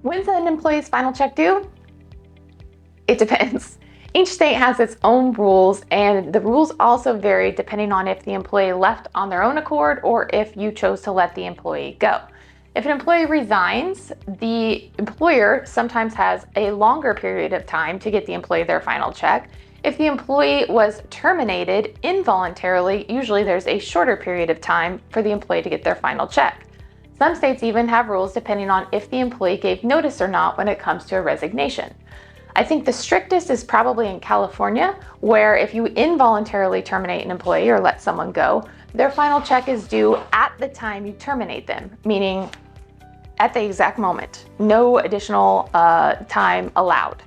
When's an employee's final check due? It depends. Each state has its own rules, and the rules also vary depending on if the employee left on their own accord or if you chose to let the employee go. If an employee resigns, the employer sometimes has a longer period of time to get the employee their final check. If the employee was terminated involuntarily, usually there's a shorter period of time for the employee to get their final check. Some states even have rules depending on if the employee gave notice or not when it comes to a resignation. I think the strictest is probably in California, where if you involuntarily terminate an employee or let someone go, their final check is due at the time you terminate them, meaning at the exact moment, no additional time allowed.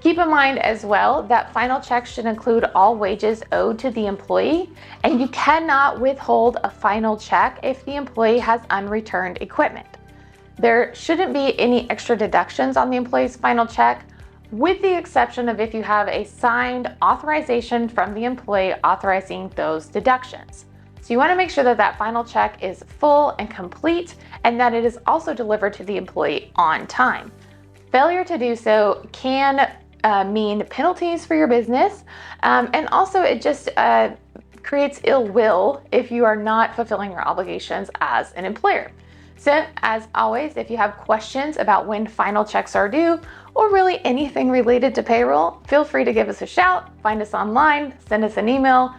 Keep in mind as well that final checks should include all wages owed to the employee, and you cannot withhold a final check if the employee has unreturned equipment. There shouldn't be any extra deductions on the employee's final check, with the exception of if you have a signed authorization from the employee authorizing those deductions. So you want to make sure that that final check is full and complete, and that it is also delivered to the employee on time. Failure to do so can mean penalties for your business, and also it just creates ill will if you are not fulfilling your obligations as an employer. So as always, if you have questions about when final checks are due, or really anything related to payroll, feel free to give us a shout, find us online, send us an email.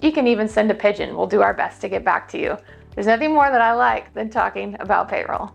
You can even send a pigeon. We'll do our best to get back to you. There's nothing more that I like than talking about payroll.